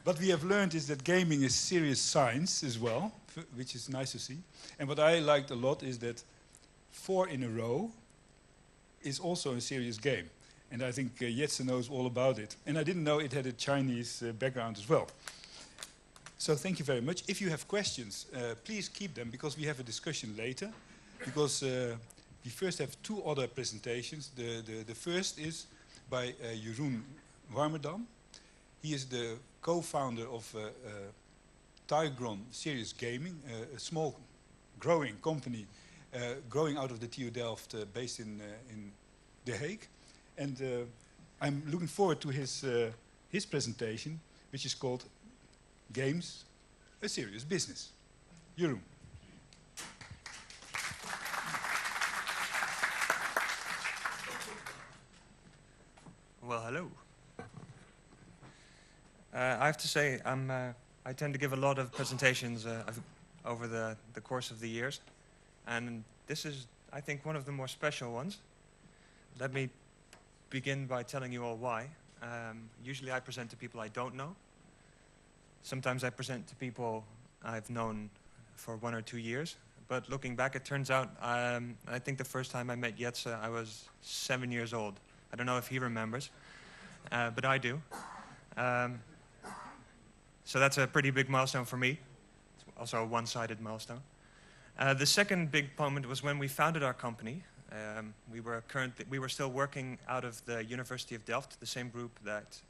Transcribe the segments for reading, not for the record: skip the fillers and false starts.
What we have learned is that gaming is serious science as well, which is nice to see. And what I liked a lot is that 4 in a row is also a serious game. And I think Jetze knows all about it. And I didn't know it had a Chinese background as well. So thank you very much. If you have questions, please keep them, because we have a discussion later. Because we first have 2 other presentations. The first is by Jeroen Warmerdam. He is the co-founder of Tygron Serious Gaming, a small growing company growing out of the TU Delft, based in The Hague. And I'm looking forward to his presentation, which is called Games, a Serious Business. Jeroen. Well, hello. I have to say, I tend to give a lot of presentations over the course of the years. And this is, I think, one of the more special ones. Let me begin by telling you all why. Usually I present to people I don't know. Sometimes I present to people I've known for 1 or 2 years. But looking back, it turns out, I think the first time I met Jetze, I was 7 years old. I don't know if he remembers, but I do. So that's a pretty big milestone for me. It's also a one-sided milestone. The second big moment was when we founded our company. We were still working out of the University of Delft, the same group that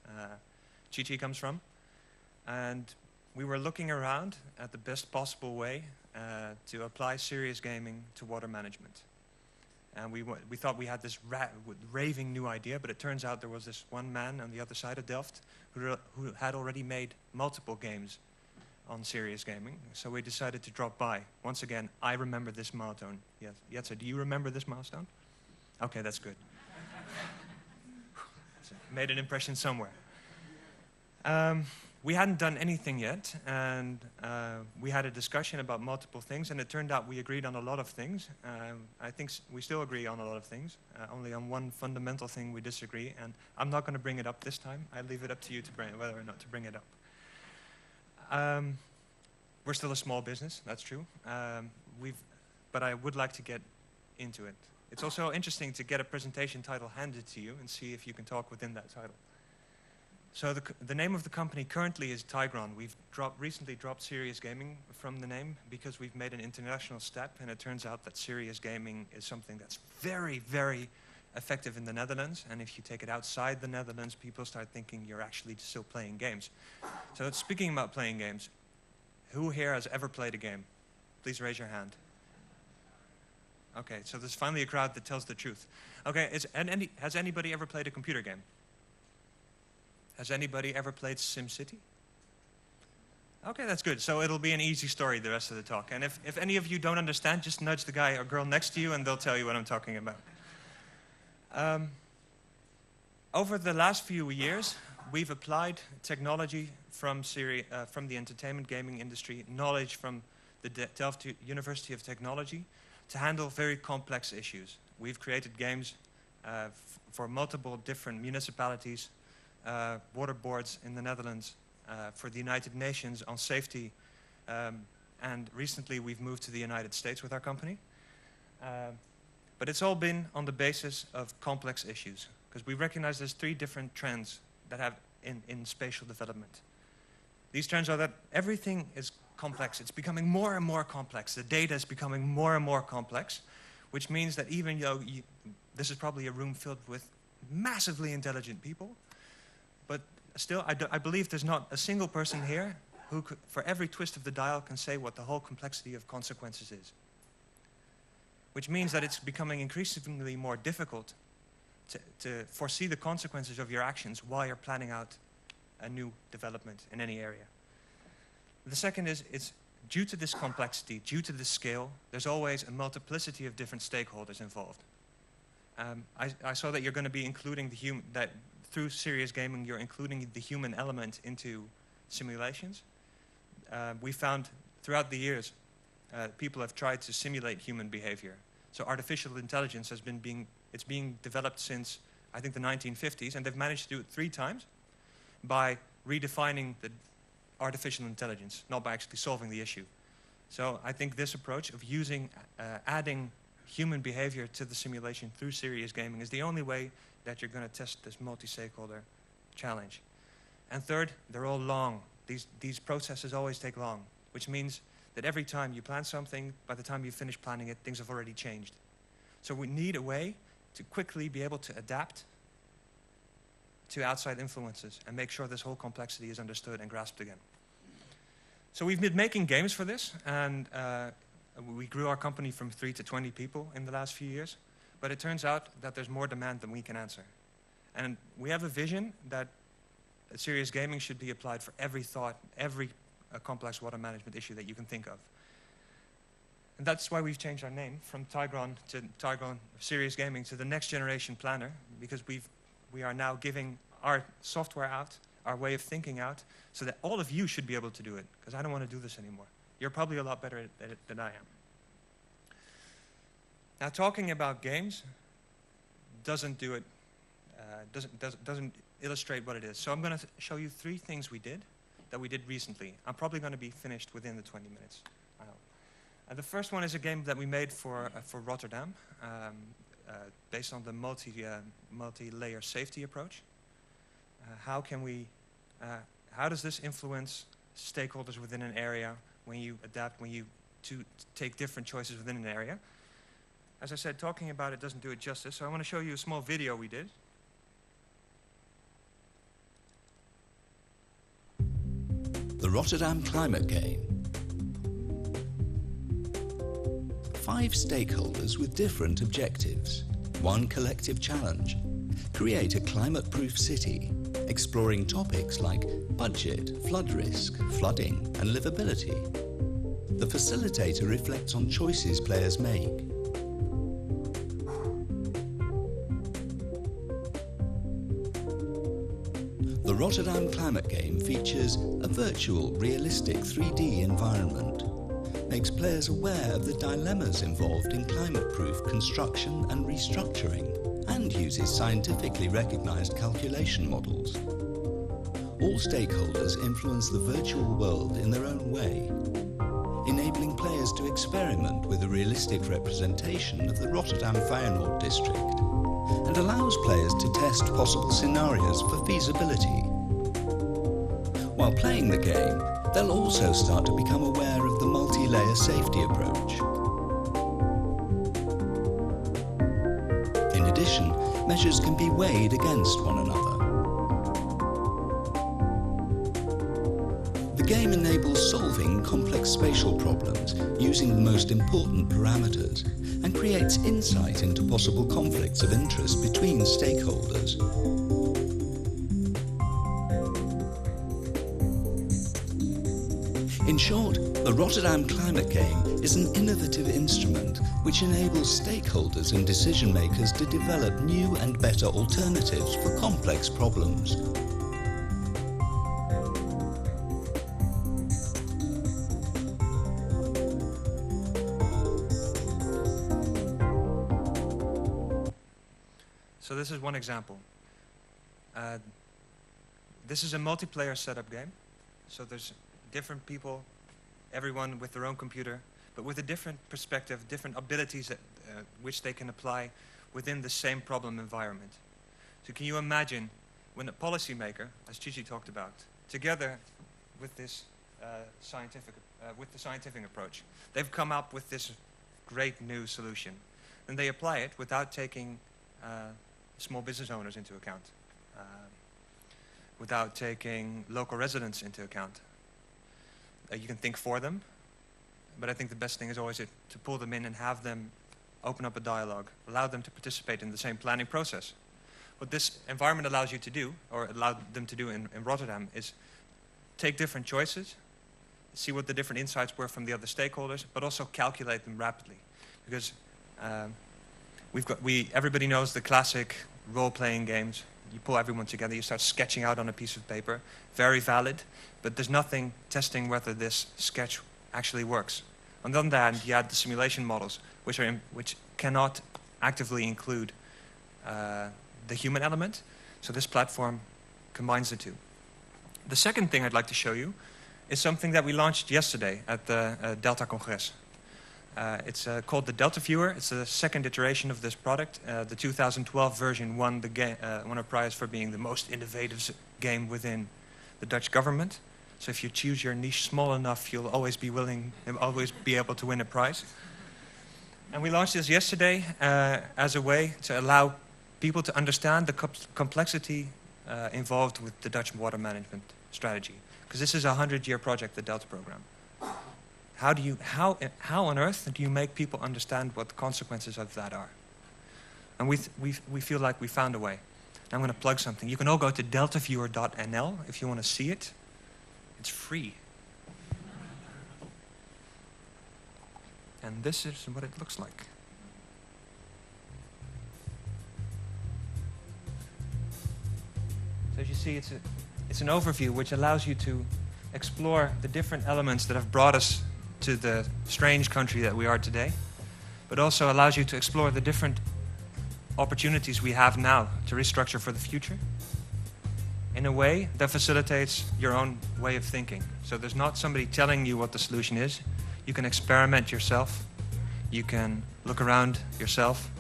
Qiqi comes from. And we were looking around at the best possible way to apply serious gaming to water management. And we thought we had this raving new idea, but it turns out there was this one man on the other side of Delft who had already made multiple games on serious gaming. So we decided to drop by. Once again, I remember this milestone. Yes, Jetze, do you remember this milestone? Okay, that's good. Made an impression somewhere. We hadn't done anything yet, and we had a discussion about multiple things, and it turned out we agreed on a lot of things. I think we still agree on a lot of things. Only on one fundamental thing we disagree, and I'm not going to bring it up this time. I leave it up to you to whether or not to bring it up. We're still a small business, that's true. But I would like to get into it. It's also interesting to get a presentation title handed to you and see if you can talk within that title. So the name of the company currently is Tygron. We've recently dropped Serious Gaming from the name because we've made an international step, and it turns out that serious gaming is something that's very, very effective in the Netherlands. And if you take it outside the Netherlands, people start thinking you're actually still playing games. So speaking about playing games, who here has ever played a game? Please raise your hand. Okay, so there's finally a crowd that tells the truth. Okay, has anybody ever played a computer game? Has anybody ever played SimCity? Okay, that's good. So it'll be an easy story the rest of the talk. And if any of you don't understand, just nudge the guy or girl next to you and they'll tell you what I'm talking about. Over the last few years, we've applied technology from the entertainment gaming industry, knowledge from the Delft University of Technology, to handle very complex issues. We've created games for multiple different municipalities, water boards in the Netherlands, for the United Nations on safety, and recently we've moved to the United States with our company. But it's all been on the basis of complex issues, because we recognize there's 3 different trends that have in spatial development. These trends are that everything is complex. It's becoming more and more complex. The data is becoming more and more complex, which means that even though this is probably a room filled with massively intelligent people, but still, I believe there's not a single person here who could, for every twist of the dial, can say what the whole complexity of consequences is. Which means that it's becoming increasingly more difficult to foresee the consequences of your actions while you're planning out a new development in any area. The second is, it's due to this complexity, due to this scale, there's always a multiplicity of different stakeholders involved. I saw that you're going to be including the human, that through serious gaming, you're including the human element into simulations. We found throughout the years, people have tried to simulate human behavior. So artificial intelligence has been being developed since, I think, the 1950s, and they've managed to do it 3 times by redefining the artificial intelligence, not by actually solving the issue. So I think this approach of using, adding human behavior to the simulation through serious gaming is the only way that you're going to test this multi-stakeholder challenge. And third, they're all long. These processes always take long, which means that every time you plan something, by the time you finish planning it, things have already changed. So we need a way to quickly be able to adapt to outside influences and make sure this whole complexity is understood and grasped again. So we've been making games for this, and we grew our company from 3 to 20 people in the last few years, but it turns out that there's more demand than we can answer. And we have a vision that serious gaming should be applied for every thought, every complex water management issue that you can think of. And that's why we've changed our name from Tygron to Tygron Serious Gaming to the next generation planner, because we are now giving our software out, our way of thinking out, so that all of you should be able to do it, because I don't want to do this anymore. You're probably a lot better at it than I am. Now, talking about games doesn't do it, doesn't illustrate what it is. So I'm going to show you 3 things we did that we did recently. I'm probably going to be finished within the 20 minutes, I hope. The first one is a game that we made for Rotterdam, based on the multi-layer safety approach. How does this influence stakeholders within an area when you adapt, when you take different choices within an area? As I said, talking about it doesn't do it justice, so I want to show you a small video we did. The Rotterdam Climate Game. 5 stakeholders with different objectives. 1 collective challenge. Create a climate-proof city, exploring topics like budget, flood risk, flooding, and livability. The facilitator reflects on choices players make. The Rotterdam Climate Game features a virtual, realistic 3D environment, makes players aware of the dilemmas involved in climate-proof construction and restructuring, and uses scientifically recognized calculation models. All stakeholders influence the virtual world in their own way, enabling players to experiment with a realistic representation of the Rotterdam Feyenoord district, and allows players to test possible scenarios for feasibility. While playing the game, they'll also start to become aware of the multi-layer safety approach. In addition, measures can be weighed against one another. The game enables solving complex spatial problems using the most important parameters and creates insight into possible conflicts of interest between stakeholders. In short, the Rotterdam Climate Game is an innovative instrument which enables stakeholders and decision makers to develop new and better alternatives for complex problems. So this is one example. This is a multiplayer setup game. So there's different people, everyone with their own computer, but with a different perspective, different abilities that, which they can apply within the same problem environment. So can you imagine when a policymaker, as Qiqi talked about, together with this scientific approach, they've come up with this great new solution, and they apply it without taking small business owners into account, without taking local residents into account. You can think for them, but I think the best thing is always to pull them in and have them open up a dialogue, allow them to participate in the same planning process. What this environment allows you to do, or allowed them to do in Rotterdam, is take different choices, see what the different insights were from the other stakeholders, but also calculate them rapidly. Because everybody knows the classic role-playing games. You pull everyone together, you start sketching out on a piece of paper. Very valid, but there's nothing testing whether this sketch actually works. On the other hand, you add the simulation models, which cannot actively include the human element. So this platform combines the two. The second thing I'd like to show you is something that we launched yesterday at the Delta Congress. It's called the Delta Viewer. It's the second iteration of this product. The 2012 version won a prize for being the most innovative game within the Dutch government. So if you choose your niche small enough, you'll always be able to win a prize. And we launched this yesterday as a way to allow people to understand the complexity involved with the Dutch water management strategy. Because this is a 100-year project, the Delta program. How on earth do you make people understand what the consequences of that are? And we feel like we found a way. I'm going to plug something. You can all go to deltaviewer.nl if you want to see it. It's free. And this is what it looks like. So as you see, it's an overview which allows you to explore the different elements that have brought us to the strange country that we are today, but also allows you to explore the different opportunities we have now to restructure for the future in a way that facilitates your own way of thinking. So there's not somebody telling you what the solution is. You can experiment yourself. You can look around yourself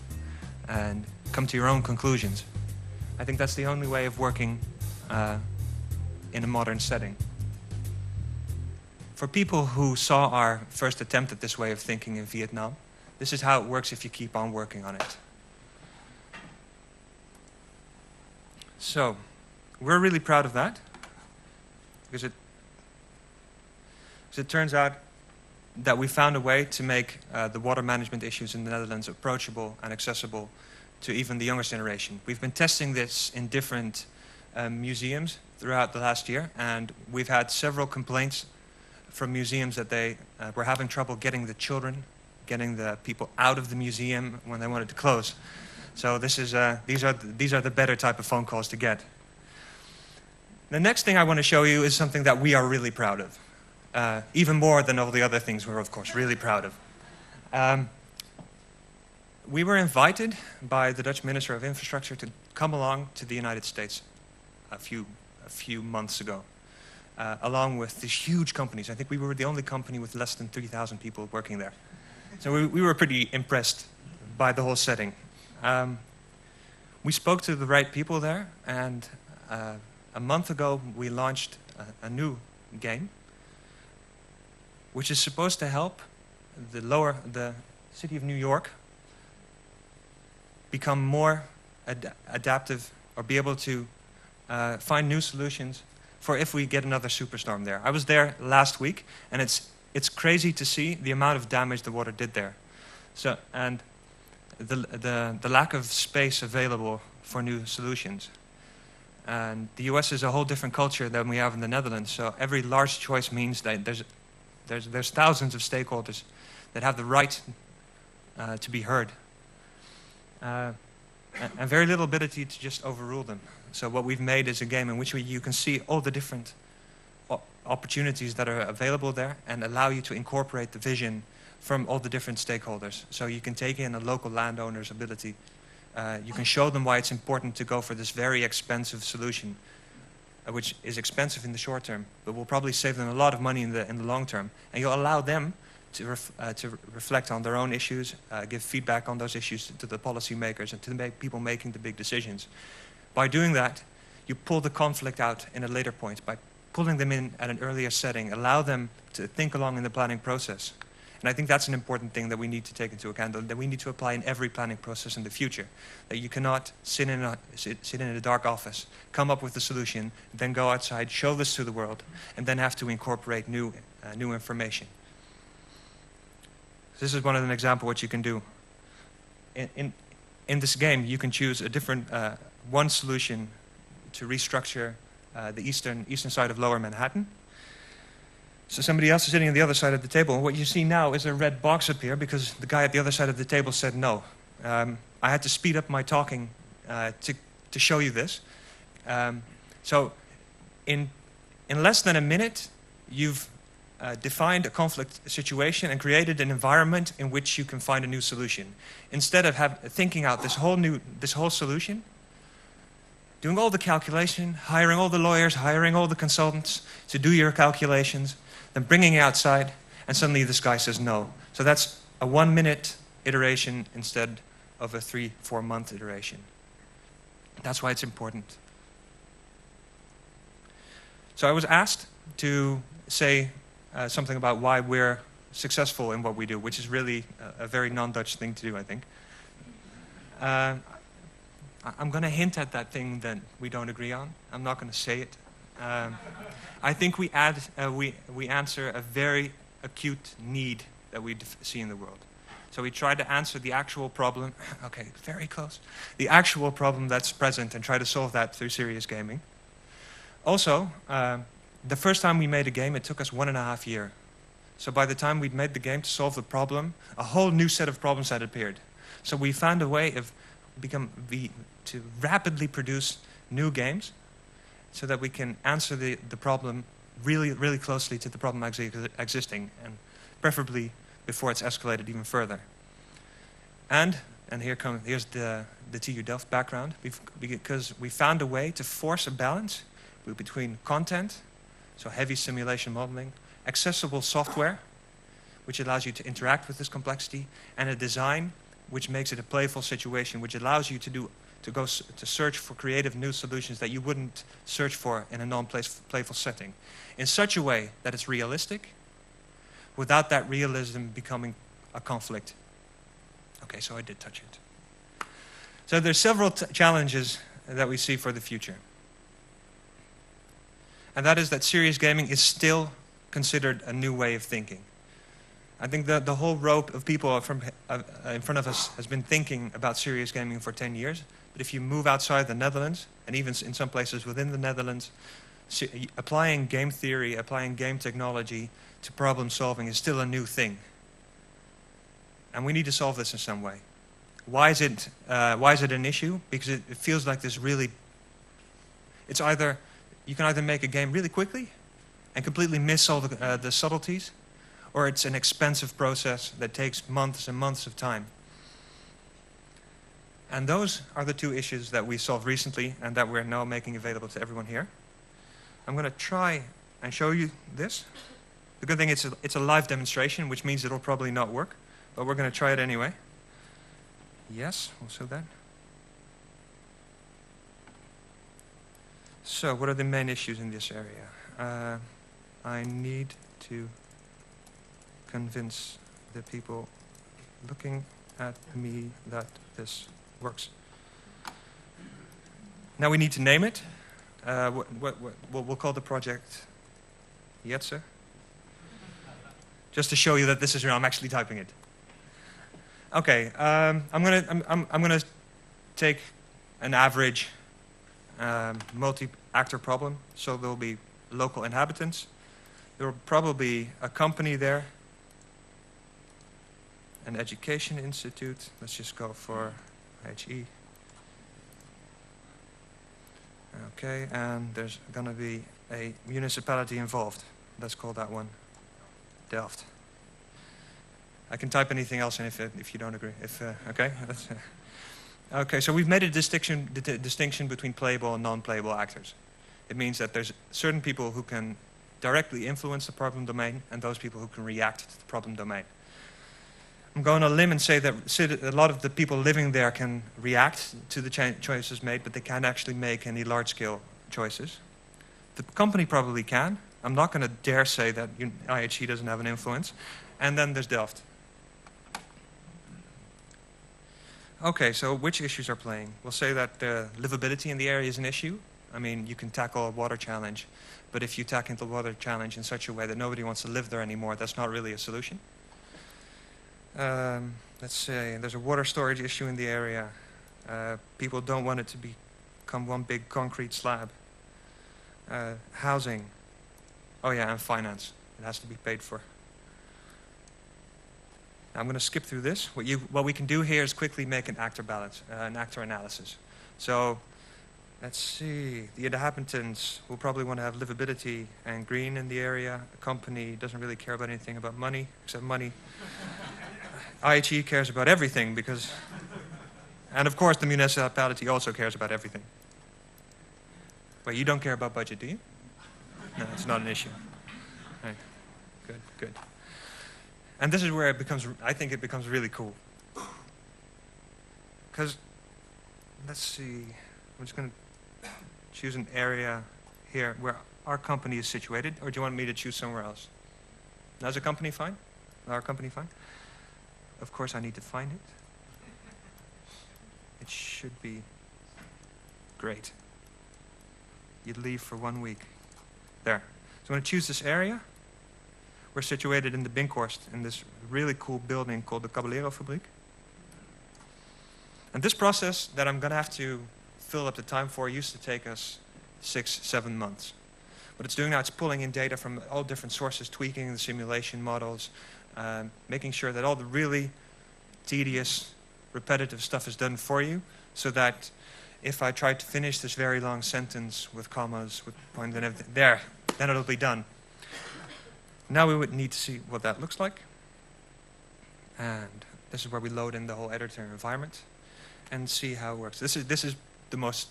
and come to your own conclusions. I think that's the only way of working in a modern setting. For people who saw our first attempt at this way of thinking in Vietnam, this is how it works if you keep on working on it. So, we're really proud of that, because it turns out that we found a way to make the water management issues in the Netherlands approachable and accessible to even the youngest generation. We've been testing this in different museums throughout the last year, and we've had several complaints from museums that they were having trouble getting the children, getting the people out of the museum when they wanted to close. So this is, these are the better type of phone calls to get. The next thing I want to show you is something that we are really proud of. Even more than all the other things we're, of course, really proud of. We were invited by the Dutch Minister of Infrastructure to come along to the United States a few months ago, along with these huge companies. I think we were the only company with less than 3,000 people working there. So we were pretty impressed by the whole setting. We spoke to the right people there, and a month ago we launched a new game, which is supposed to help the city of New York become more adaptive, or be able to find new solutions for if we get another superstorm there. I was there last week, and it's crazy to see the amount of damage the water did there. So, and the lack of space available for new solutions. And the US is a whole different culture than we have in the Netherlands. So every large choice means that there's thousands of stakeholders that have the right to be heard. And very little ability to just overrule them. So what we've made is a game in which you can see all the different opportunities that are available there, and allow you to incorporate the vision from all the different stakeholders. So you can take in a local landowner's ability. You can show them why it's important to go for this very expensive solution, which is expensive in the short term, but will probably save them a lot of money in the long term. And you'll allow them to reflect on their own issues, give feedback on those issues to the policymakers and to the people making the big decisions. By doing that, you pull the conflict out in a later point. By pulling them in at an earlier setting, allow them to think along in the planning process. And I think that's an important thing that we need to take into account, that we need to apply in every planning process in the future. That you cannot sit in a dark office, come up with a solution, then go outside, show this to the world, and then have to incorporate new information. This is one of an example of what you can do. In this game, you can choose a different one solution to restructure the eastern side of Lower Manhattan. So somebody else is sitting on the other side of the table. And what you see now is a red box appear because the guy at the other side of the table said no. I had to speed up my talking to show you this. So in less than a minute, you've defined a conflict situation and created an environment in which you can find a new solution. Instead of thinking out this whole solution, doing all the calculation, hiring all the lawyers, hiring all the consultants to do your calculations, then bringing it outside, and suddenly this guy says no. So that's a 1-minute iteration instead of a 3-4 month iteration. That's why it's important. So I was asked to say something about why we're successful in what we do, which is really a very non-Dutch thing to do, I think. I'm going to hint at that thing that we don't agree on. I'm not going to say it. I think we answer a very acute need that we see in the world. So we try to answer the actual problem, okay, very close, the actual problem that's present and try to solve that through serious gaming. Also, the first time we made a game, it took us 1.5 years. So by the time we'd made the game to solve the problem, a whole new set of problems had appeared. So we found a way of to rapidly produce new games so that we can answer the problem really, really closely to the problem existing, and preferably before it's escalated even further. And here's the TU Delft background, because we found a way to force a balance between content, so heavy simulation modeling, accessible software, which allows you to interact with this complexity, and a design which makes it a playful situation, which allows you to search for creative new solutions that you wouldn't search for in a non-playful setting, in such a way that it's realistic, without that realism becoming a conflict. Okay, so I did touch it. So there's several challenges that we see for the future. And that is that serious gaming is still considered a new way of thinking. I think that the whole row of people in front of us has been thinking about serious gaming for 10 years. But if you move outside the Netherlands, and even in some places within the Netherlands, applying game theory, applying game technology to problem solving is still a new thing. And we need to solve this in some way. Why is it an issue? Because it feels like this really, you can either make a game really quickly and completely miss all the subtleties, or it's an expensive process that takes months and months of time. And those are the two issues that we solved recently and that we're now making available to everyone here. I'm going to try and show you this. The good thing is it's a live demonstration, which means it'll probably not work, but we're going to try it anyway. Yes, also that. So what are the main issues in this area? I need to convince the people looking at me that this works. Now we need to name it. We'll call the project Jetze. Just to show you that this is real, I'm actually typing it. Okay, I'm gonna take an average multi-actor problem. So there'll be local inhabitants. There will probably be a company there, an education institute. Let's just go for IHE. Okay, and there's going to be a municipality involved. Let's call that one Delft. I can type anything else in if you don't agree. Okay, okay. So we've made a distinction between playable and non-playable actors. It means that there's certain people who can directly influence the problem domain, and those people who can react to the problem domain. I'm going on a limb and say that a lot of the people living there can react to the choices made, but they can't actually make any large-scale choices. The company probably can. I'm not going to dare say that IHE doesn't have an influence. And then there's Delft. Okay, so which issues are playing? We'll say that livability in the area is an issue. I mean, you can tackle a water challenge, but if you tackle the water challenge in such a way that nobody wants to live there anymore, that's not really a solution. Let's say there's a water storage issue in the area. People don't want it to become one big concrete slab. Housing. Oh yeah, and finance. It has to be paid for. Now I'm going to skip through this. What we can do here is quickly make an actor balance, an actor analysis. So let's see. The inhabitants will probably want to have livability and green in the area. A company doesn't really care about anything about money, except money. IHE cares about everything because, and of course the municipality also cares about everything. Wait, you don't care about budget, do you? No, it's not an issue. Right. Good, good. And this is where it becomes, I think it becomes really cool. Because, let's see, I'm just going to choose an area here where our company is situated, or do you want me to choose somewhere else? Now, is the company fine? Our company fine? Of course, I need to find it. It should be great. You'd leave for 1 week. There. So I'm going to choose this area. We're situated in the Binkhorst in this really cool building called the Caballero Fabriek. And this process that I'm going to have to fill up the time for used to take us 6-7 months. What it's doing now, it's pulling in data from all different sources, tweaking the simulation models, making sure that all the really tedious, repetitive stuff is done for you, so that if I try to finish this very long sentence with commas, with point and everything, there, then it'll be done. Now we would need to see what that looks like. And this is where we load in the whole editor environment and see how it works. This is the most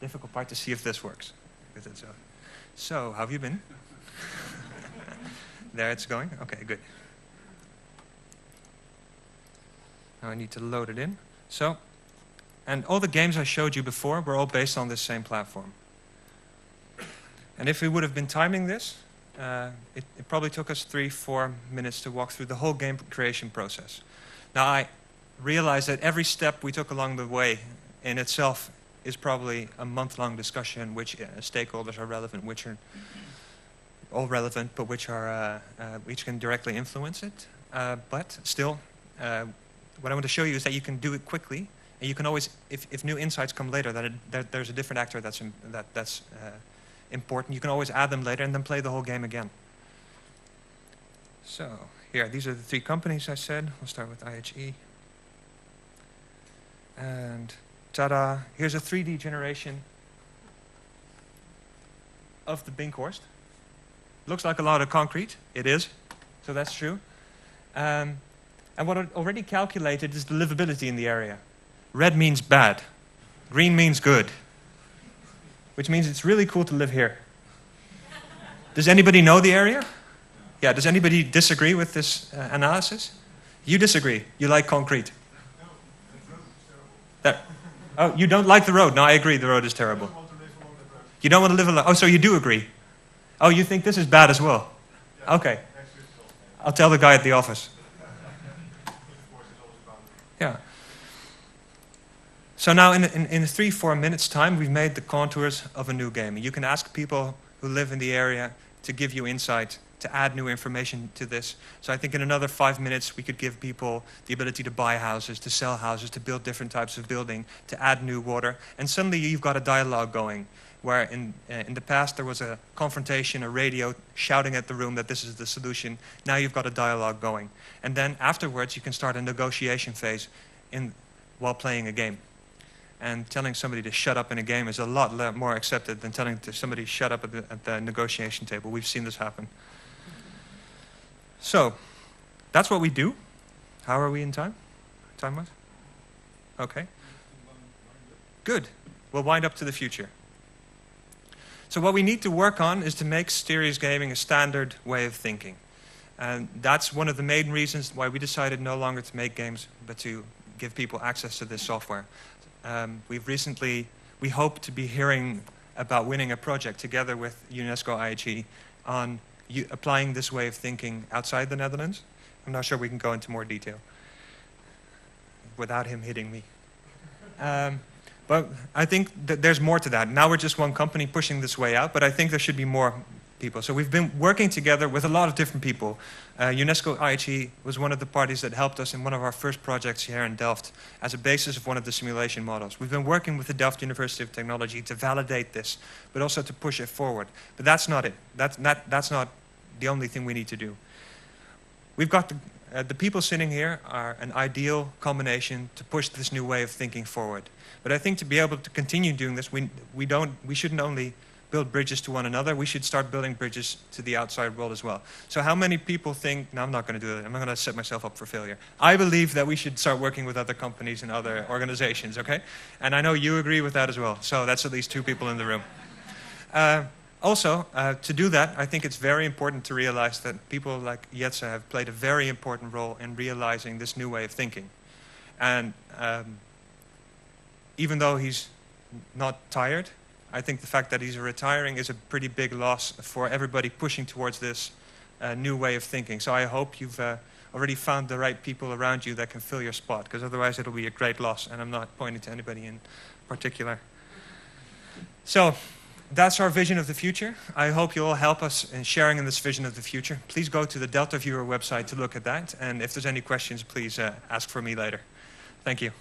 difficult part, to see if this works. So, how have you been? There it's going? Okay, good. Now I need to load it in. So, and all the games I showed you before were all based on this same platform. And if we would have been timing this, it probably took us 3-4 minutes to walk through the whole game creation process. Now I realize that every step we took along the way in itself is probably a month-long discussion, which stakeholders are relevant, which are all relevant, but which can directly influence it. But still, what I want to show you is that you can do it quickly, and you can always, if new insights come later, that there's a different actor that's important, you can always add them later and then play the whole game again. So here, these are the 3 companies I said. We'll start with IHE. And ta-da, here's a 3D generation of the Binkhorst. Looks like a lot of concrete. It is, so that's true. And what I already calculated is the livability in the area. Red means bad. Green means good. Which means it's really cool to live here. Does anybody know the area? Yeah, does anybody disagree with this analysis? You disagree. You like concrete. Oh, you don't like the road. No, I agree, the road is terrible. You don't want to live alone. Oh, so you do agree. Oh, you think this is bad as well? Okay. I'll tell the guy at the office. Yeah. So now in 3-4 minutes time, we've made the contours of a new game. You can ask people who live in the area to give you insight, to add new information to this. So I think in another 5 minutes, we could give people the ability to buy houses, to sell houses, to build different types of building, to add new water. And suddenly you've got a dialogue going, where in the past there was a confrontation, a radio shouting at the room that this is the solution. Now you've got a dialogue going. And then afterwards, you can start a negotiation phase while playing a game. And telling somebody to shut up in a game is a lot more accepted than telling somebody to shut up at the negotiation table. We've seen this happen. So, that's what we do. How are we in time? Time-wise? Okay. Good. We'll wind up to the future. So what we need to work on is to make serious gaming a standard way of thinking. And that's one of the main reasons why we decided no longer to make games, but to give people access to this software. We hope to be hearing about winning a project together with UNESCO-IHE on applying this way of thinking outside the Netherlands. I'm not sure we can go into more detail without him hitting me. But I think that there's more to that. Now we're just one company pushing this way out, but I think there should be more people. So we've been working together with a lot of different people. UNESCO-IHE was one of the parties that helped us in one of our first projects here in Delft as a basis of one of the simulation models. We've been working with the Delft University of Technology to validate this, but also to push it forward. But that's not it. That's not the only thing we need to do. We've got the people sitting here are an ideal combination to push this new way of thinking forward. But I think to be able to continue doing this, we shouldn't only build bridges to one another, we should start building bridges to the outside world as well. So how many people think, no, I'm not going to do that, I'm not going to set myself up for failure. I believe that we should start working with other companies and other organizations, okay? And I know you agree with that as well, so that's at least 2 people in the room. Also, to do that, I think it's very important to realize that people like Jetze have played a very important role in realizing this new way of thinking. And even though he's not tired, I think the fact that he's retiring is a pretty big loss for everybody pushing towards this new way of thinking. So I hope you've already found the right people around you that can fill your spot, because otherwise it'll be a great loss, and I'm not pointing to anybody in particular. So that's our vision of the future. I hope you'll all help us in sharing in this vision of the future. Please go to the Delta Viewer website to look at that, and if there's any questions, please ask for me later. Thank you.